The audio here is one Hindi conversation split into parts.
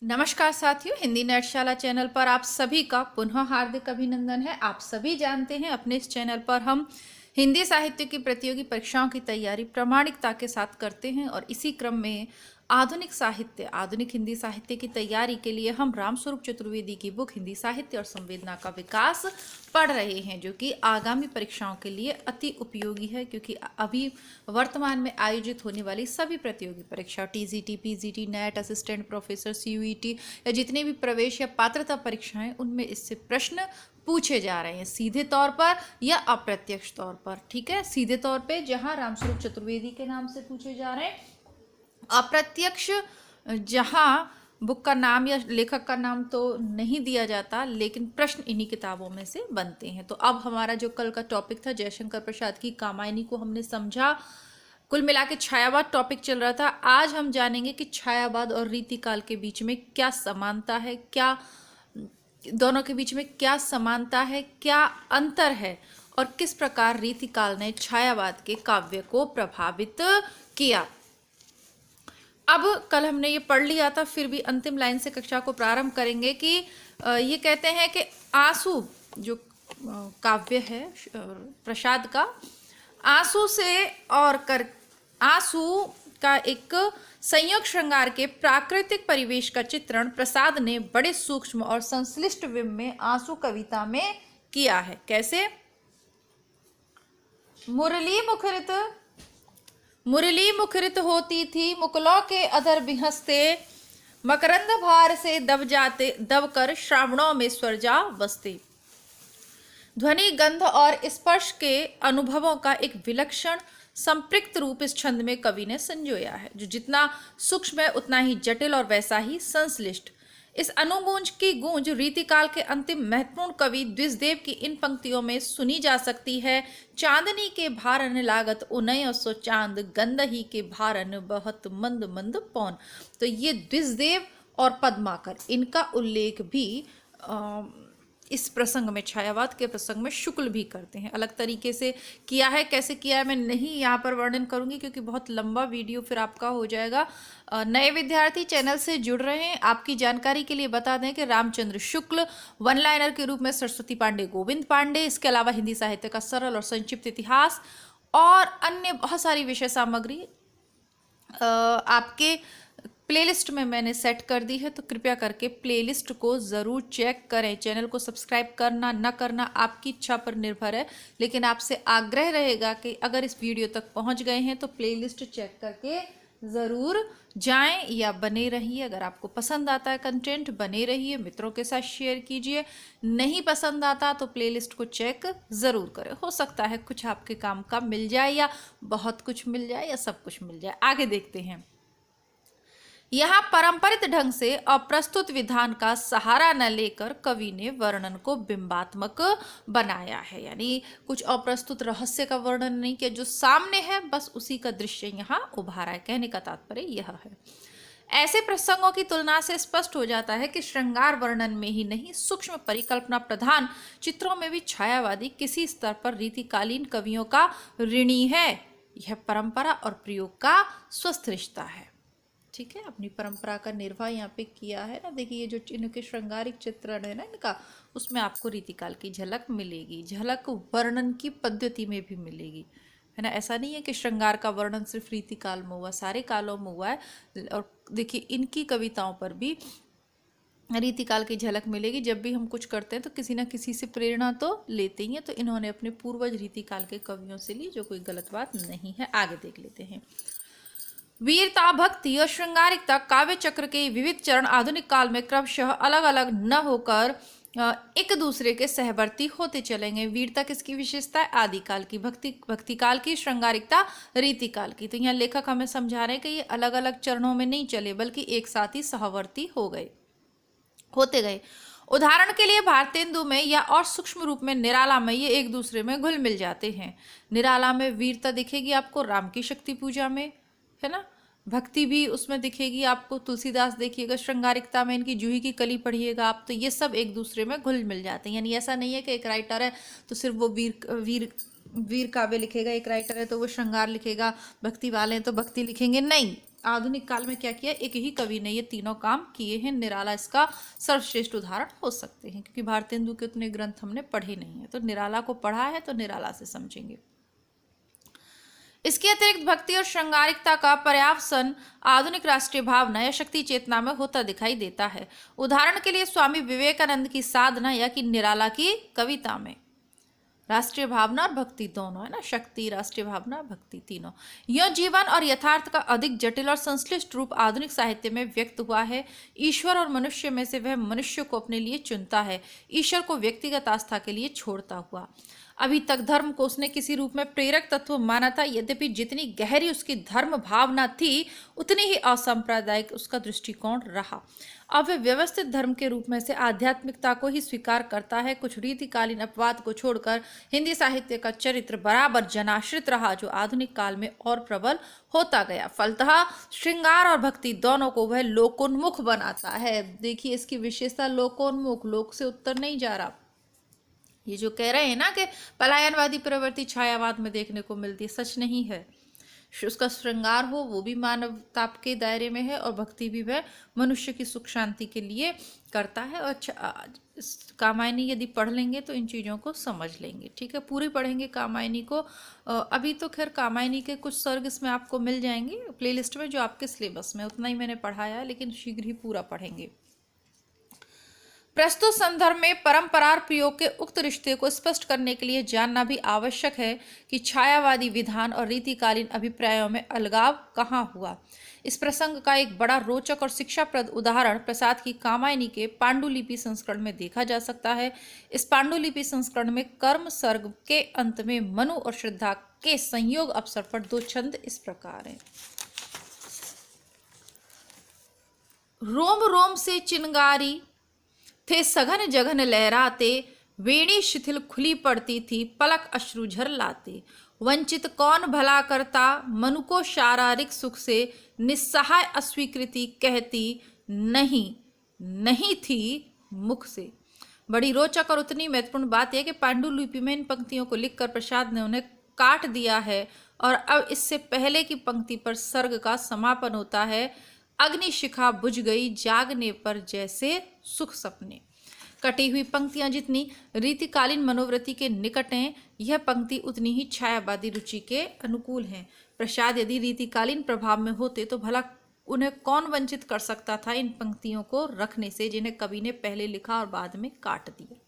नमस्कार साथियों, हिंदी नटशाला चैनल पर आप सभी का पुनः हार्दिक अभिनंदन है। आप सभी जानते हैं अपने इस चैनल पर हम हिंदी साहित्य की प्रतियोगी परीक्षाओं की तैयारी प्रामाणिकता के साथ करते हैं और इसी क्रम में आधुनिक हिंदी साहित्य की तैयारी के लिए हम रामस्वरूप चतुर्वेदी की बुक हिंदी साहित्य और संवेदना का विकास पढ़ रहे हैं, जो कि आगामी परीक्षाओं के लिए अति उपयोगी है। क्योंकि अभी वर्तमान में आयोजित होने वाली सभी प्रतियोगी परीक्षा TGT, PGT, net, assistant professor, CUET या जितने भी प्रवेश या पात्रता परीक्षाएं, उनमें इससे प्रश्न पूछे जा रहे हैं, सीधे तौर पर या अप्रत्यक्ष तौर पर। ठीक है, सीधे तौर पे जहां रामस्वरूप चतुर्वेदी के नाम से पूछे जा रहे हैं, अप्रत्यक्ष जहां बुक का नाम या लेखक का नाम तो नहीं दिया जाता, लेकिन प्रश्न इन्हीं किताबों में से बनते हैं। तो अब हमारा जो कल का टॉपिक था जयशंकर प्रसाद की कामायनी को हमने समझा। कुल मिला के छायावाद टॉपिक चल रहा था। आज हम जानेंगे कि छायावाद और रीतिकाल के बीच में क्या समानता है, क्या दोनों के बीच में क्या समानता है, क्या अंतर है और किस प्रकार रीतिकाल ने छायावाद के काव्य को प्रभावित किया। अब कल हमने ये पढ़ लिया था, फिर भी अंतिम लाइन से कक्षा को प्रारंभ करेंगे कि ये कहते हैं कि आंसू जो काव्य है प्रसाद का, आंसू से और कर आंसू का एक संयोग श्रृंगार के प्राकृतिक परिवेश का चित्रण प्रसाद ने बड़े सूक्ष्म और संश्लिष्ट विम में आंसू कविता में किया है। कैसे? मुरली मुखरित होती थी मुकुलों के अधर बिहसते, मकरंद भार से दब कर श्रावणों में स्वर जा बसते। ध्वनि, गंध और स्पर्श के अनुभवों का एक विलक्षण संपृक्त रूप इस छंद में कवि ने संजोया है, जो जितना सूक्ष्म है उतना ही जटिल और वैसा ही संश्लिष्ट। इस अनुगूंज की गूंज रीतिकाल के अंतिम महत्वपूर्ण कवि द्विजदेव की इन पंक्तियों में सुनी जा सकती है। चांदनी के भारन लागत उनय सो चांद, गंध ही के भारन बहुत मंद मंद पौन। तो ये द्विजदेव और पद्माकर, इनका उल्लेख भी इस प्रसंग में, छायावाद के प्रसंग में शुक्ल भी करते हैं। अलग तरीके से किया है, कैसे किया है मैं नहीं यहाँ पर वर्णन करूँगी क्योंकि बहुत लंबा वीडियो फिर आपका हो जाएगा। नए विद्यार्थी चैनल से जुड़ रहे हैं, आपकी जानकारी के लिए बता दें कि रामचंद्र शुक्ल वन लाइनर के रूप में, सरस्वती पांडे, गोविंद पांडे, इसके अलावा हिंदी साहित्य का सरल और संक्षिप्त इतिहास और अन्य बहुत सारी विषय सामग्री आपके प्लेलिस्ट में मैंने सेट कर दी है। तो कृपया करके प्लेलिस्ट को ज़रूर चेक करें। चैनल को सब्सक्राइब करना न करना आपकी इच्छा पर निर्भर है, लेकिन आपसे आग्रह रहेगा कि अगर इस वीडियो तक पहुंच गए हैं तो प्लेलिस्ट चेक करके ज़रूर जाएं या बने रहिए। अगर आपको पसंद आता है कंटेंट, बने रहिए, मित्रों के साथ शेयर कीजिए। नहीं पसंद आता तो प्लेलिस्ट को चेक ज़रूर करें। हो सकता है कुछ आपके काम का मिल जाए, या बहुत कुछ मिल जाए, या सब कुछ मिल जाए। आगे देखते हैं। यहाँ पारंपरिक ढंग से अप्रस्तुत विधान का सहारा न लेकर कवि ने वर्णन को बिंबात्मक बनाया है, यानी कुछ अप्रस्तुत रहस्य का वर्णन नहीं किया, जो सामने है बस उसी का दृश्य यहाँ उभारा है। कहने का तात्पर्य यह है। ऐसे प्रसंगों की तुलना से स्पष्ट हो जाता है कि श्रृंगार वर्णन में ही नहीं, सूक्ष्म परिकल्पना प्रधान चित्रों में भी छायावादी किसी स्तर पर रीतिकालीन कवियों का ऋणी है। यह परंपरा और प्रयोग का स्वस्थ रिश्ता है। ठीक है, अपनी परंपरा का निर्वाह यहाँ पे किया है ना। देखिए, ये जो इनके श्रृंगारिक चित्रण है ना इनका, उसमें आपको रीतिकाल की झलक मिलेगी। झलक वर्णन की पद्धति में भी मिलेगी, है ना। ऐसा नहीं है कि श्रृंगार का वर्णन सिर्फ रीतिकाल में हुआ, सारे कालों में हुआ है। और देखिए, इनकी कविताओं पर भी रीतिकाल की झलक मिलेगी। जब भी हम कुछ करते हैं तो किसी न किसी से प्रेरणा तो लेते ही हैं, तो इन्होंने अपने पूर्वज रीतिकाल के कवियों से ली, जो कोई गलत बात नहीं है। आगे देख लेते हैं। वीरता, भक्ति और श्रृंगारिकता काव्य चक्र के विविध चरण आधुनिक काल में क्रमशः अलग अलग न होकर एक दूसरे के सहवर्ती होते चलेंगे। वीरता किसकी विशेषता है? आदिकाल की। भक्ति काल की। श्रृंगारिकता रीतिकाल की। तो यहाँ लेखक हमें समझा रहे हैं कि ये अलग अलग चरणों में नहीं चले, बल्कि एक साथ ही सहवर्ती होते गए। उदाहरण के लिए भारतेंदु में या और सूक्ष्म रूप में निराला में ये एक दूसरे में घुल मिल जाते हैं। निराला में वीरता दिखेगी आपको राम की शक्ति पूजा में, है ना। भक्ति भी उसमें दिखेगी आपको, तुलसीदास देखिएगा। श्रृंगारिकता में इनकी जूही की कली पढ़िएगा आप, तो ये सब एक दूसरे में घुल मिल जाते हैं। यानी ऐसा नहीं है कि एक राइटर है तो सिर्फ वो वीर काव्य लिखेगा, एक राइटर है तो वो श्रृंगार लिखेगा, भक्ति वाले हैं तो भक्ति लिखेंगे, नहीं। आधुनिक काल में क्या किया, एक ही कवि ने ये तीनों काम किए हैं। निराला इसका सर्वश्रेष्ठ उदाहरण हो सकते हैं, क्योंकि भारतेंदु के उतने ग्रंथ हमने पढ़े नहीं है, तो निराला को पढ़ा है तो निराला से समझेंगे। इसके अतिरिक्त भक्ति और श्रृंगारिकता का पर्यावसन आधुनिक राष्ट्रीय भावना या शक्ति चेतना में होता दिखाई देता है। उदाहरण के लिए स्वामी विवेकानंद की साधना या कि निराला की कविता में राष्ट्रीय भावना और भक्ति दोनों है ना, शक्ति, राष्ट्रीय भावना, भक्ति तीनों। यह जीवन और यथार्थ का अधिक जटिल और संश्लिष्ट रूप आधुनिक साहित्य में व्यक्त हुआ है। ईश्वर और मनुष्य में से वह मनुष्य को अपने लिए चुनता है, ईश्वर को व्यक्तिगत आस्था के लिए छोड़ता हुआ। अभी तक धर्म को उसने किसी रूप में प्रेरक तत्व माना था, यद्यपि जितनी गहरी उसकी धर्म भावना थी उतनी ही असांप्रदायिक उसका दृष्टिकोण रहा। अब वह व्यवस्थित धर्म के रूप में से आध्यात्मिकता को ही स्वीकार करता है। कुछ रीतिकालीन अपवाद को छोड़कर हिंदी साहित्य का चरित्र बराबर जनाश्रित रहा, जो आधुनिक काल में और प्रबल होता गया। फलतः श्रृंगार और भक्ति दोनों को वह लोकोन्मुख बनाता है। देखिए इसकी विशेषता, लोकोन्मुख, लोक से उत्तर नहीं जा रहा। ये जो कह रहे हैं ना कि पलायनवादी प्रवृत्ति छायावाद में देखने को मिलती है, सच नहीं है। उसका श्रृंगार हो वो भी मानवता के दायरे में है, और भक्ति भी वह मनुष्य की सुख शांति के लिए करता है। और कामायनी यदि पढ़ लेंगे तो इन चीज़ों को समझ लेंगे, ठीक है। पूरी पढ़ेंगे कामायनी को। अभी तो खैर कामायनी के कुछ सर्ग इसमें आपको मिल जाएंगे प्लेलिस्ट में, जो आपके सिलेबस में, उतना ही मैंने पढ़ाया है, लेकिन शीघ्र ही पूरा पढ़ेंगे। प्रस्तुत संदर्भ में परंपरार प्रयोग के उक्त रिश्ते को स्पष्ट करने के लिए जानना भी आवश्यक है कि छायावादी विधान और रीतिकालीन अभिप्रायों में अलगाव कहाँ हुआ। इस प्रसंग का एक बड़ा रोचक और शिक्षाप्रद उदाहरण प्रसाद की कामायनी के पांडुलिपि संस्करण में देखा जा सकता है। इस पांडुलिपि संस्करण में कर्म सर्ग के अंत में मनु और श्रद्धा के संयोग अवसर पर दो छंद इस प्रकार हैं। रोम रोम से चिनगारी थे सघन जघन लहराते, वेणी शिथिल खुली पड़ती थी, पलक अश्रु झर लाते। वंचित कौन भला करता, मनु को शारीरिक सुख से, निस्सहाय अस्वीकृति कहती नहीं, नहीं थी मुख से। बड़ी रोचक और उतनी महत्वपूर्ण बात यह कि पांडुलिपि में इन पंक्तियों को लिखकर प्रसाद ने उन्हें काट दिया है, और अब इससे पहले की पंक्ति पर सर्ग का समापन होता है। अग्निशिखा बुझ गई जागने पर जैसे सुख सपने। कटी हुई पंक्तियां जितनी रीतिकालीन मनोवृत्ति के निकट हैं, यह पंक्ति उतनी ही छायावादी रुचि के अनुकूल हैं। प्रसाद यदि रीतिकालीन प्रभाव में होते तो भला उन्हें कौन वंचित कर सकता था इन पंक्तियों को रखने से, जिन्हें कवि ने पहले लिखा और बाद में काट दिया।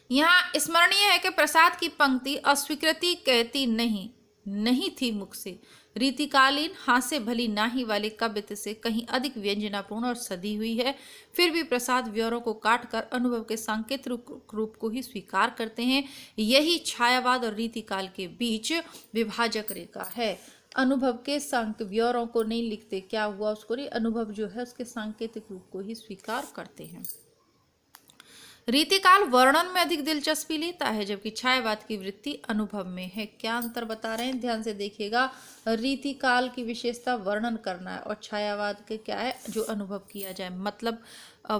यहाँ स्मरणीय है कि प्रसाद की पंक्ति अस्वीकृति कहती नहीं, नहीं थी मुख से, रीतिकालीन हास्य भली नाही वाले काव्य से कहीं अधिक व्यंजनापूर्ण और सदी हुई है। फिर भी प्रसाद व्योरों को काटकर अनुभव के सांकेतिक रूप को ही स्वीकार करते हैं। यही छायावाद और रीतिकाल के बीच विभाजक रेखा है। अनुभव के व्योरों को नहीं लिखते, क्या हुआ उसको नहीं, अनुभव जो है उसके सांकेतिक रूप को ही स्वीकार करते हैं। रीतिकाल वर्णन में अधिक दिलचस्पी लेता है, जबकि छायावाद की वृत्ति अनुभव में है। क्या अंतर बता रहे हैं, ध्यान से देखिएगा। रीतिकाल की विशेषता वर्णन करना है, और छायावाद के क्या है, जो अनुभव किया जाए। मतलब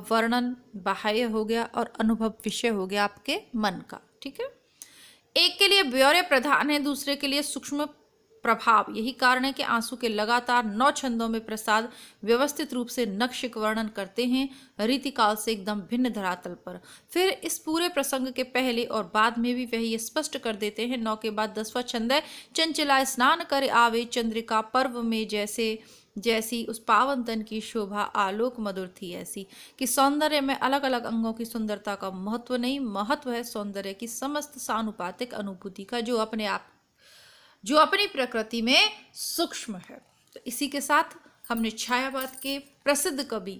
वर्णन बाह्य हो गया और अनुभव विषय हो गया आपके मन का, ठीक है। एक के लिए ब्यौरे प्रधान है, दूसरे के लिए सूक्ष्म प्रभाव। यही कारण है कि आंसू के लगातार 9 छंदों में प्रसाद व्यवस्थित रूप से नक्शिक वर्णन करते हैं, रीतिकाल से एकदम भिन्न धरातल पर। फिर इस पूरे प्रसंग के पहले और बाद में भी वह ये स्पष्ट कर देते हैं। 9 के बाद 10वां छंद है, चंचला स्नान कर आवे चंद्रिका पर्व में जैसे, जैसी उस पावन तन की शोभा आलोक मधुर थी ऐसी। कि सौंदर्य में अलग अलग अंगों की सुंदरता का महत्व नहीं, महत्व है सौंदर्य की समस्त सानुपातिक अनुभूति का, जो अपनी प्रकृति में सूक्ष्म है। तो इसी के साथ हमने छायावाद के प्रसिद्ध कवि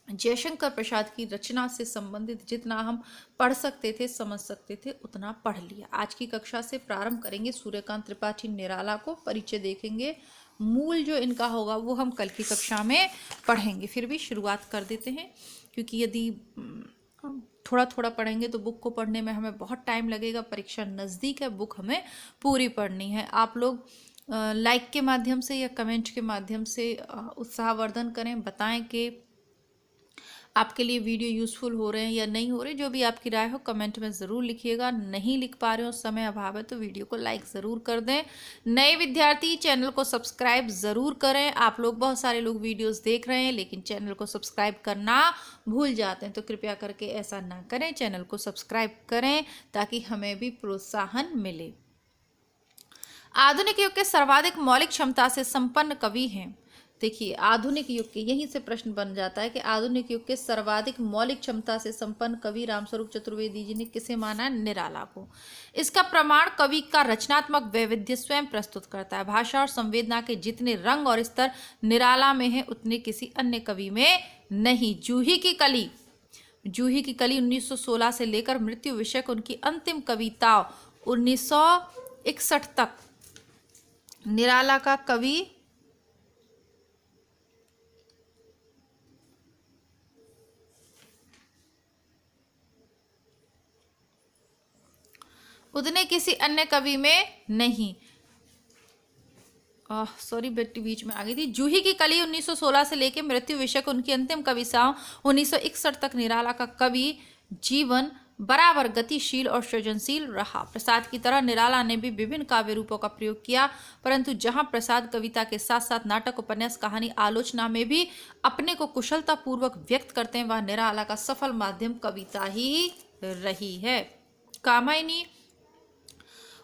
जयशंकर प्रसाद की रचना से संबंधित जितना हम पढ़ सकते थे, समझ सकते थे, उतना पढ़ लिया। आज की कक्षा से प्रारंभ करेंगे सूर्यकांत त्रिपाठी निराला को, परिचय देखेंगे। मूल जो इनका होगा वो हम कल की कक्षा में पढ़ेंगे। फिर भी शुरुआत कर देते हैं, क्योंकि यदि थोड़ा थोड़ा पढ़ेंगे तो बुक को पढ़ने में हमें बहुत टाइम लगेगा। परीक्षा नज़दीक है, बुक हमें पूरी पढ़नी है। आप लोग लाइक के माध्यम से या कमेंट के माध्यम से उत्साहवर्धन करें, बताएं कि आपके लिए वीडियो यूज़फुल हो रहे हैं या नहीं हो रहे, जो भी आपकी राय हो कमेंट में ज़रूर लिखिएगा। नहीं लिख पा रहे हो, समय अभाव है, तो वीडियो को लाइक ज़रूर कर दें। नए विद्यार्थी चैनल को सब्सक्राइब ज़रूर करें। आप लोग, बहुत सारे लोग वीडियोस देख रहे हैं लेकिन चैनल को सब्सक्राइब करना भूल जाते हैं, तो कृपया करके ऐसा ना करें, चैनल को सब्सक्राइब करें ताकि हमें भी प्रोत्साहन मिले। आधुनिक युग के सर्वाधिक मौलिक क्षमता से संपन्न कवि हैं। देखिए, आधुनिक युग के, यहीं से प्रश्न बन जाता है कि आधुनिक युग के सर्वाधिक मौलिक क्षमता से संपन्न कवि रामस्वरूप चतुर्वेदी जी ने किसे माना? निराला को। इसका प्रमाण कवि का रचनात्मक वैविध्य स्वयं प्रस्तुत करता है। भाषा और संवेदना के जितने रंग और स्तर निराला में है, उतने किसी अन्य कवि में नहीं। जूही की कली 1916 से लेकर मृत्यु विषयक उनकी अंतिम कविताओं 1961 तक निराला का कवि उतने किसी अन्य कवि में नहीं। सॉरी बेटी, बीच में आ गई थी। जूही की कली 1916 से लेकर मृत्यु विषयक उनकी अंतिम कविताओं 1961 तक निराला का कवि जीवन बराबर गतिशील और सृजनशील रहा। प्रसाद की तरह निराला ने भी विभिन्न काव्य रूपों का प्रयोग किया, परंतु जहां प्रसाद कविता के साथ साथ नाटक, उपन्यास, कहानी, आलोचना में भी अपने को कुशलता पूर्वक व्यक्त करते हैं, वह निराला का सफल माध्यम कविता ही रही है। कामायनी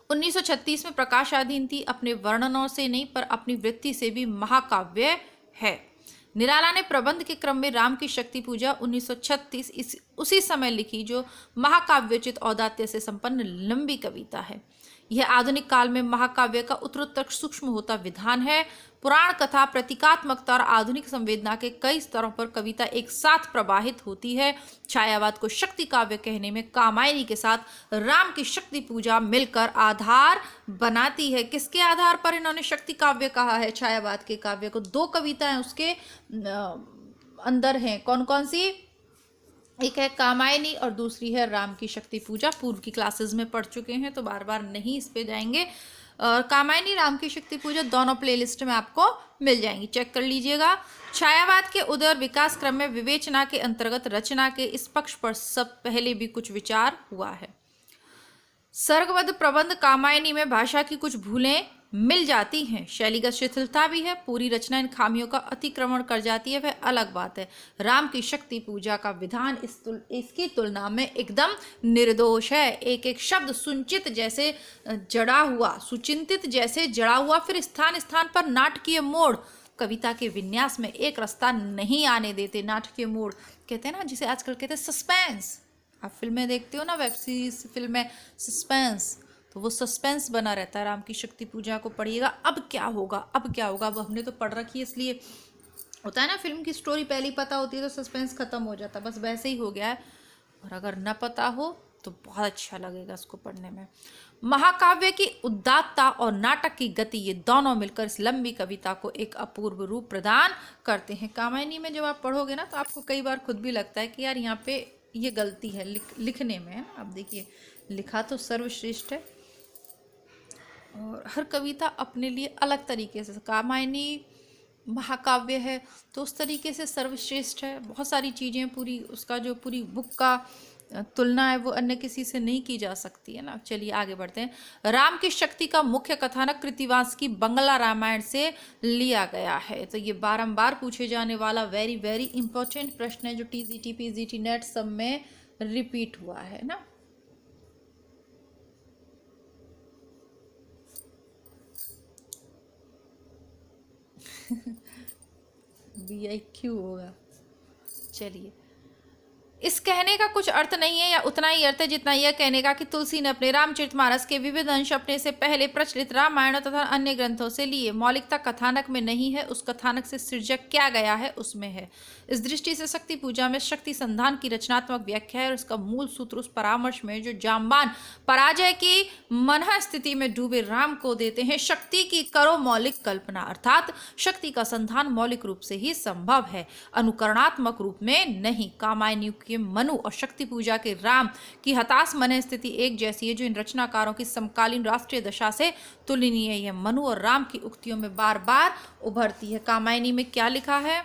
1936 में प्रकाशाधीन थी। अपने वर्णनों से नहीं पर अपनी वृत्ति से भी महाकाव्य है। निराला ने प्रबंध के क्रम में राम की शक्ति पूजा 1936 उसी समय लिखी, जो महाकाव्योचित औदात्य से संपन्न लंबी कविता है। यह आधुनिक काल में महाकाव्य का उत्तरोत्तर सूक्ष्म होता विधान है। पुराण कथा, प्रतीकात्मकता और आधुनिक संवेदना के कई स्तरों पर कविता एक साथ प्रवाहित होती है। छायावाद को शक्ति काव्य कहने में कामायनी के साथ राम की शक्ति पूजा मिलकर आधार बनाती है। किसके आधार पर इन्होंने शक्ति काव्य कहा है? छायावाद के काव्य को। 2 कविताएं उसके अंदर हैं। कौन कौन सी? एक है कामायनी और दूसरी है राम की शक्ति पूजा। पूर्व की क्लासेस में पढ़ चुके हैं तो बार बार नहीं इस पे जाएंगे। और कामायनी, राम की शक्ति पूजा दोनों प्लेलिस्ट में आपको मिल जाएंगी, चेक कर लीजिएगा। छायावाद के उदय और विकास क्रम में विवेचना के अंतर्गत रचना के इस पक्ष पर सब पहले भी कुछ विचार हुआ है। सर्गबद्ध प्रबंध कामायनी में भाषा की कुछ भूलें मिल जाती हैं, शैलीगत शिथिलता भी है, पूरी रचना इन खामियों का अतिक्रमण कर जाती है, वह अलग बात है। राम की शक्ति पूजा का विधान इसकी तुलना में एकदम निर्दोष है। एक एक शब्द सुचिंतित जैसे जड़ा हुआ, फिर स्थान स्थान पर नाटकीय मोड़, कविता के विन्यास में एक रास्ता नहीं आने देते। नाटकीय मोड़ कहते हैं ना, जिसे आजकल कहते हैं सस्पेंस। आप फिल्में देखते हो ना, वेब सीरीज, फिल्में, सस्पेंस, तो वो सस्पेंस बना रहता है। राम की शक्ति पूजा को पढ़िएगा, अब क्या होगा, अब हमने तो पढ़ रखी है, इसलिए होता है ना, फिल्म की स्टोरी पहले पता होती है तो सस्पेंस खत्म हो जाता है, बस वैसे ही हो गया है। और अगर न पता हो तो बहुत अच्छा लगेगा इसको पढ़ने में। महाकाव्य की उदात्तता और नाटक की गति, ये दोनों मिलकर इस लंबी कविता को एक अपूर्व रूप प्रदान करते हैं। कामायनी में जब आप पढ़ोगे ना तो आपको कई बार खुद भी लगता है कि यार यहाँ पे ये गलती है लिखने में। अब देखिए, लिखा तो सर्वश्रेष्ठ है और हर कविता अपने लिए अलग तरीके से, कामायनी महाकाव्य है तो उस तरीके से सर्वश्रेष्ठ है। बहुत सारी चीज़ें, पूरी उसका जो पूरी बुक का तुलना है वो अन्य किसी से नहीं की जा सकती है ना। चलिए आगे बढ़ते हैं। राम की शक्ति का मुख्य कथानक कृतिवास की बंगला रामायण से लिया गया है। तो ये बारंबार पूछे जाने वाला वेरी वेरी इंपॉर्टेंट प्रश्न है, जो टीजीटी पीजीटी नेट सब में रिपीट हुआ है ना। BIQ होगा। चलिए, इस कहने का कुछ अर्थ नहीं है या उतना ही अर्थ है जितना यह कहने का कि तुलसी ने अपने रामचरितमानस के विविध अंश अपने से पहले प्रचलित रामायण तथा अन्य ग्रंथों से लिए। मौलिकता कथानक में नहीं है, उस कथानक से सृजक क्या गया है उसमें है। इस दृष्टि से शक्ति पूजा में शक्ति संधान की रचनात्मक व्याख्या है और इसका मूल सूत्र उस परामर्श में जो जाम्बान पराजय की मनः स्थिति में डूबे राम को देते हैं। शक्ति की करो मौलिक कल्पना, अर्थात शक्ति का संधान मौलिक रूप से ही संभव है, अनुकरणात्मक रूप में नहीं। कामायनी के मनु और शक्ति पूजा के राम की हताश मन स्थिति एक जैसी है, जो इन रचनाकारों की समकालीन राष्ट्रीय दशा से तुलनीय है। यह मनु और राम की उक्तियों में बार बार उभरती है। कामायनी में क्या लिखा है?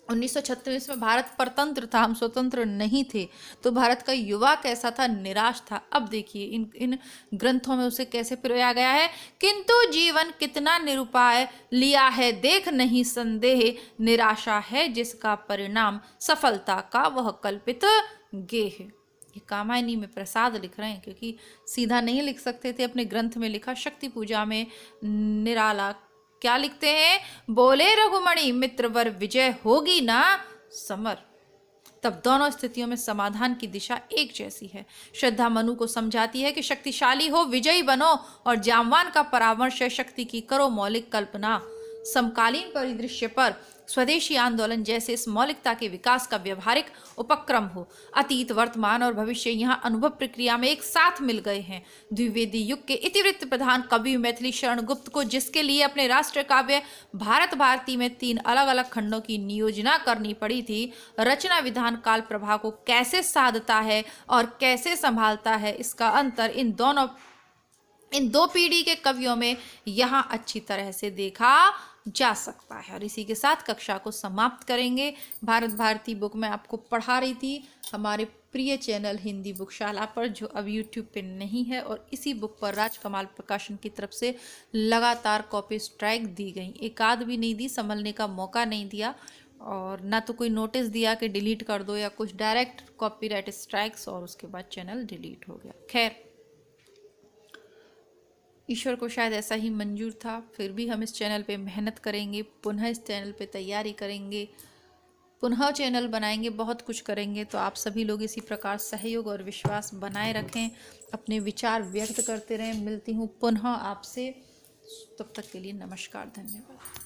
1936 में भारत परतंत्र था, हम स्वतंत्र नहीं थे। तो भारत का युवा कैसा था? निराश था। अब देखिए इन ग्रंथों में उसे कैसे पिरोया गया है। किंतु जीवन कितना निरुपाय लिया है देख नहीं संदेह, निराशा है जिसका परिणाम सफलता का वह कल्पित गेह। ये कामायनी में प्रसाद लिख रहे हैं, क्योंकि सीधा नहीं लिख सकते थे। अपने ग्रंथ में लिखा शक्ति पूजा में निराला। क्या लिखते हैं? बोले रघुमणि मित्रवर विजय होगी ना समर। तब दोनों स्थितियों में समाधान की दिशा एक जैसी है। श्रद्धा मनु को समझाती है कि शक्तिशाली हो, विजयी बनो, और जामवान का परामर्श है शक्ति की करो मौलिक कल्पना। समकालीन परिदृश्य पर स्वदेशी आंदोलन जैसे इस मौलिकता के विकास का व्यवहारिक उपक्रम हो। अतीत, वर्तमान और भविष्य यहाँ अनुभव प्रक्रिया में एक साथ मिल गए हैं। द्विवेदी युग के इतिवृत्त प्रधान कवि मैथिली शरण गुप्त को, जिसके लिए अपने राष्ट्र काव्य भारत भारती में 3 अलग अलग खंडों की नियोजना करनी पड़ी थी, रचना विधान काल प्रभा को कैसे साधता है और कैसे संभालता है, इसका अंतर इन दो पीढ़ी के कवियों में यहाँ अच्छी तरह से देखा जा सकता है। और इसी के साथ कक्षा को समाप्त करेंगे। भारत भारती बुक मैं आपको पढ़ा रही थी हमारे प्रिय चैनल हिंदी बुकशाला पर, जो अब यूट्यूब पे नहीं है। और इसी बुक पर राजकमाल प्रकाशन की तरफ से लगातार कॉपी स्ट्राइक दी गई, एक आध भी नहीं दी, संभलने का मौका नहीं दिया, और ना तो कोई नोटिस दिया कि डिलीट कर दो या कुछ, डायरेक्ट कॉपीराइट स्ट्राइक्स, और उसके बाद चैनल डिलीट हो गया। खैर, ईश्वर को शायद ऐसा ही मंजूर था। फिर भी हम इस चैनल पे मेहनत करेंगे, पुनः इस चैनल पे तैयारी करेंगे, पुनः चैनल बनाएंगे, बहुत कुछ करेंगे। तो आप सभी लोग इसी प्रकार सहयोग और विश्वास बनाए रखें, अपने विचार व्यक्त करते रहें। मिलती हूँ पुनः आपसे, तब तक के लिए नमस्कार, धन्यवाद।